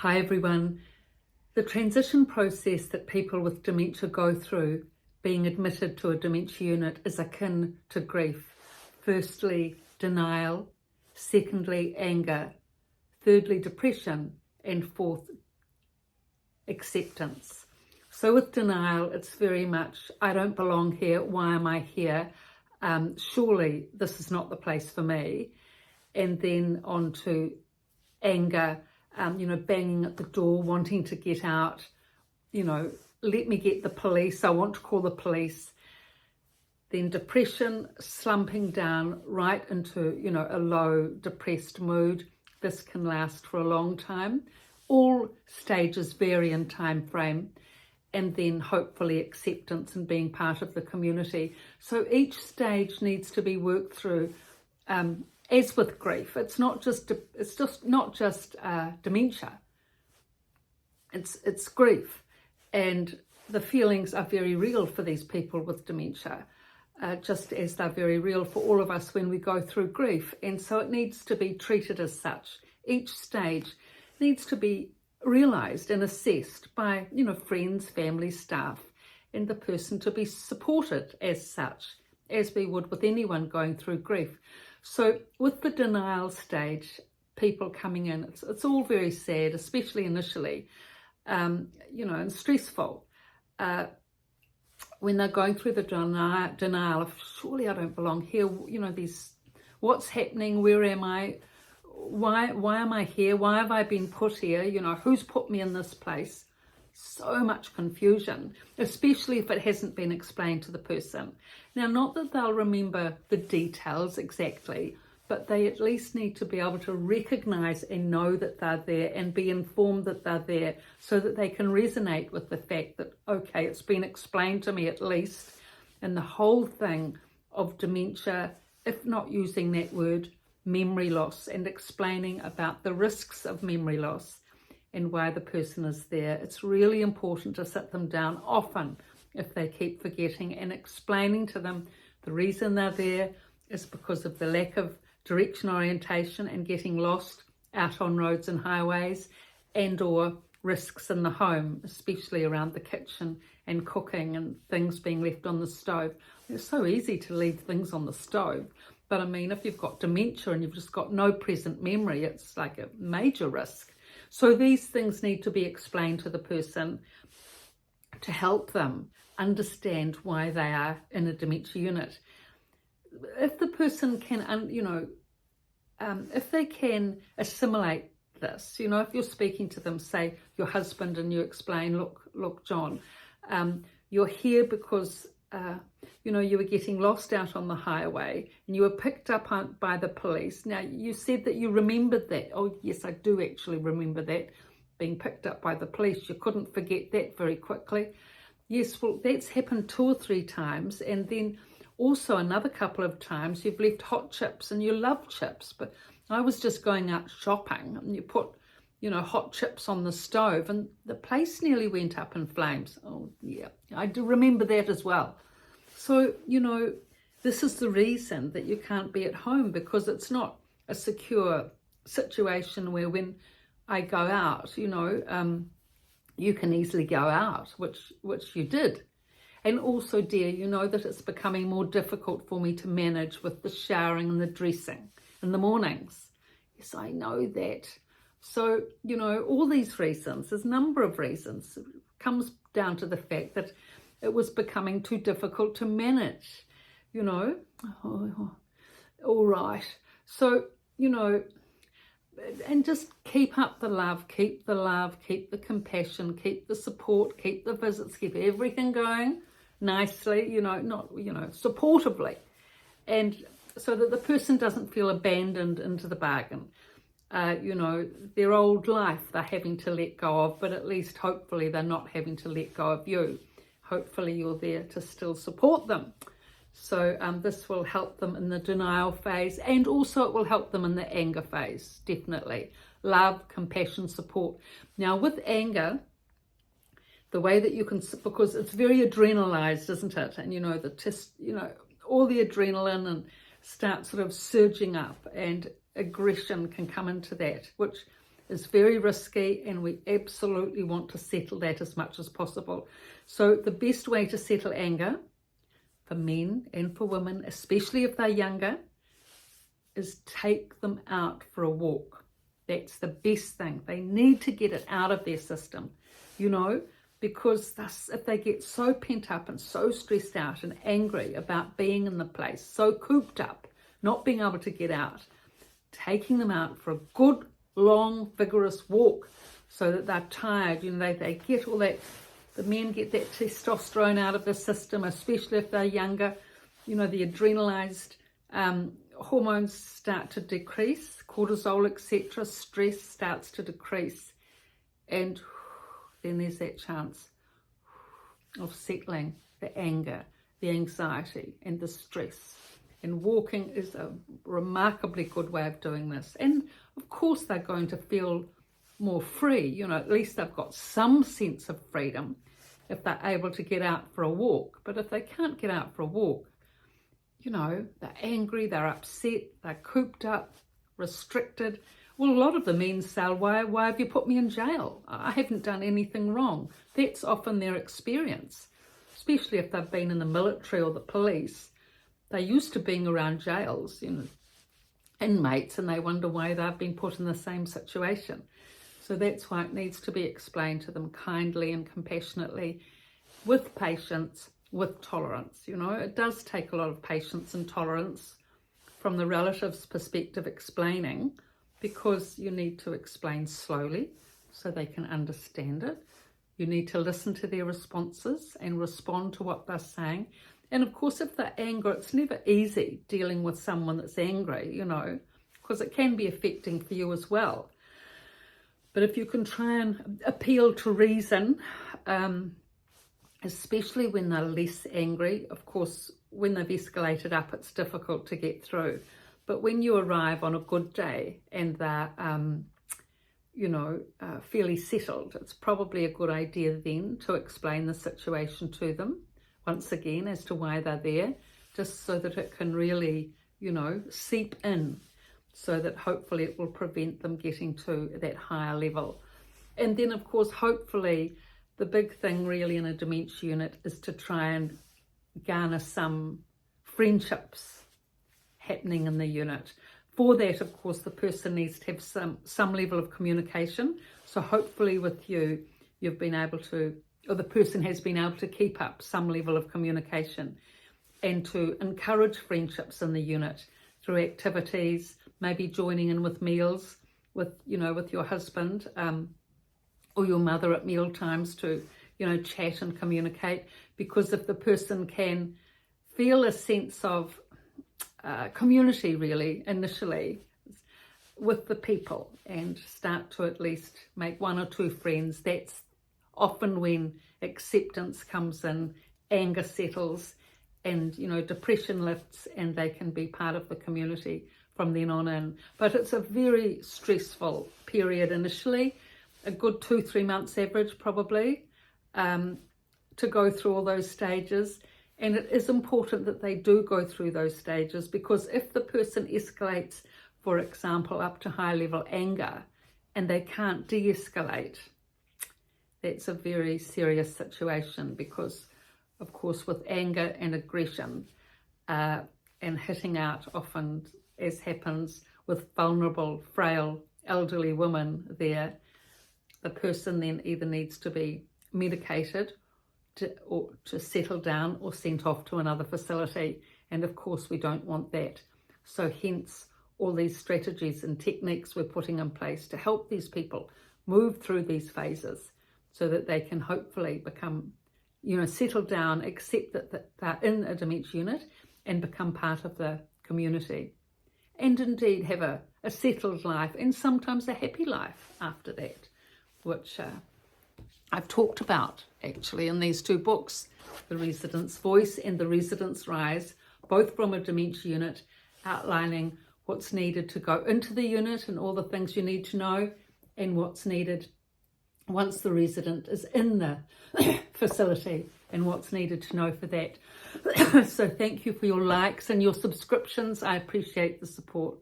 Hi everyone. The transition process that people with dementia go through, being admitted to a dementia unit, is akin to grief. Firstly, denial. Secondly, anger. Thirdly, depression. And fourth, acceptance. So with denial, it's very much, I don't belong here. Why am I here? Surely this is not the place for me. And then on to anger, banging at the door, wanting to get out, let me get the police, I want to call the police. Then depression, slumping down right into, a low depressed mood. This can last for a long time. All stages vary in time frame. And then hopefully acceptance and being part of the community. So each stage needs to be worked through. As with grief, it's just not just dementia. It's grief, and the feelings are very real for these people with dementia, just as they're very real for all of us when we go through grief. And so it needs to be treated as such. Each stage needs to be realised and assessed by friends, family, staff, and the person to be supported as such, as we would with anyone going through grief. So with the denial stage, people coming in, it's all very sad, especially initially, and stressful. When they're going through the denial of, surely I don't belong here, what's happening, where am I, why am I here, why have I been put here, who's put me in this place? So much confusion, especially if it hasn't been explained to the person. Now, not that they'll remember the details exactly, but they at least need to be able to recognise and know that they're there and be informed that they're there, so that they can resonate with the fact that, okay, it's been explained to me at least. And the whole thing of dementia, if not using that word, memory loss, and explaining about the risks of memory loss and why the person is there. It's really important to sit them down often if they keep forgetting, and explaining to them the reason they're there is because of the lack of direction orientation and getting lost out on roads and highways, and or risks in the home, especially around the kitchen and cooking and things being left on the stove. It's so easy to leave things on the stove, but I mean, if you've got dementia and you've just got no present memory, it's like a major risk. So these things need to be explained to the person to help them understand why they are in a dementia unit. If the person can, if they can assimilate this, if you're speaking to them, say your husband, and you explain, look, John, you're here because you were getting lost out on the highway and you were picked up by the police. Now, you said that you remembered that. Oh, yes, I do actually remember that, being picked up by the police. You couldn't forget that very quickly. Yes, well, that's happened 2 or 3 times. And then also another couple of times you've left hot chips, and you love chips. But I was just going out shopping and you put, hot chips on the stove and the place nearly went up in flames. Oh, yeah, I do remember that as well. So, this is the reason that you can't be at home, because it's not a secure situation where when I go out, you can easily go out, which you did. And also, dear, that it's becoming more difficult for me to manage with the showering and the dressing in the mornings. Yes, I know that. So, all these reasons, there's a number of reasons. It comes down to the fact that it was becoming too difficult to manage, Oh, all right. So, and just keep up the love, keep the compassion, keep the support, keep the visits, keep everything going nicely, supportively. And so that the person doesn't feel abandoned into the bargain. Their old life they're having to let go of, but at least hopefully they're not having to let go of you. Hopefully you're there to still support them. So this will help them in the denial phase, and also it will help them in the anger phase, definitely. Love, compassion, support. Now with anger, the way that you can, because it's very adrenalized, isn't it? And all the adrenaline and start sort of surging up, and aggression can come into that, which is very risky, and we absolutely want to settle that as much as possible. So the best way to settle anger for men and for women, especially if they're younger, is take them out for a walk. That's the best thing. They need to get it out of their system, you know, because if they get so pent up and so stressed out and angry about being in the place, so cooped up, not being able to get out, taking them out for a good, long, vigorous walk so that they're tired, you know, they get all that, the men get that testosterone out of the system, especially if they're younger, you know, the adrenalized hormones start to decrease, cortisol, etc., stress starts to decrease, and then there's that chance of settling the anger, the anxiety, and the stress. And walking is a remarkably good way of doing this. And of course they're going to feel more free, you know, at least they've got some sense of freedom if they're able to get out for a walk. But if they can't get out for a walk, you know, they're angry, they're upset, they're cooped up, restricted. Well, a lot of the men say, why have you put me in jail? I haven't done anything wrong. That's often their experience, especially if they've been in the military or the police. They're used to being around jails, you know, inmates, and they wonder why they've been put in the same situation. So that's why it needs to be explained to them kindly and compassionately, with patience, with tolerance. You know, it does take a lot of patience and tolerance from the relative's perspective explaining, because you need to explain slowly so they can understand it. You need to listen to their responses and respond to what they're saying. And of course, if they're angry, it's never easy dealing with someone that's angry, you know, because it can be affecting for you as well. But if you can try and appeal to reason, especially when they're less angry, of course, when they've escalated up, it's difficult to get through. But when you arrive on a good day and they're, you know, fairly settled, it's probably a good idea then to explain the situation to them once again as to why they're there, just so that it can really, you know, seep in, so that hopefully it will prevent them getting to that higher level. And then, of course, hopefully the big thing really in a dementia unit is to try and garner some friendships happening in the unit. For that, of course, the person needs to have some level of communication. So hopefully with you, you've been able to, or the person has been able to keep up some level of communication and to encourage friendships in the unit through activities, maybe joining in with meals with, you know, with your husband or your mother at meal times to, you know, chat and communicate. Because if the person can feel a sense of community really initially with the people and start to at least make one or two friends, that's often when acceptance comes in, anger settles, and, you know, depression lifts, and they can be part of the community from then on in. But it's a very stressful period initially, a good 2-3 months average probably, to go through all those stages. And it is important that they do go through those stages, because if the person escalates, for example, up to high level anger and they can't de-escalate, that's a very serious situation, because of course with anger and aggression and hitting out often, as happens with vulnerable, frail, elderly women there, the person then either needs to be medicated to settle down or sent off to another facility. And of course we don't want that. So hence all these strategies and techniques we're putting in place to help these people move through these phases so that they can hopefully become, you know, settle down, accept that they're in a dementia unit and become part of the community. And indeed have a settled life and sometimes a happy life after that, which I've talked about actually in these two books, The Resident's Voice and The Resident's Rise, both from a dementia unit, outlining what's needed to go into the unit and all the things you need to know, and what's needed once the resident is in the facility and what's needed to know for that. So thank you for your likes and your subscriptions. I appreciate the support.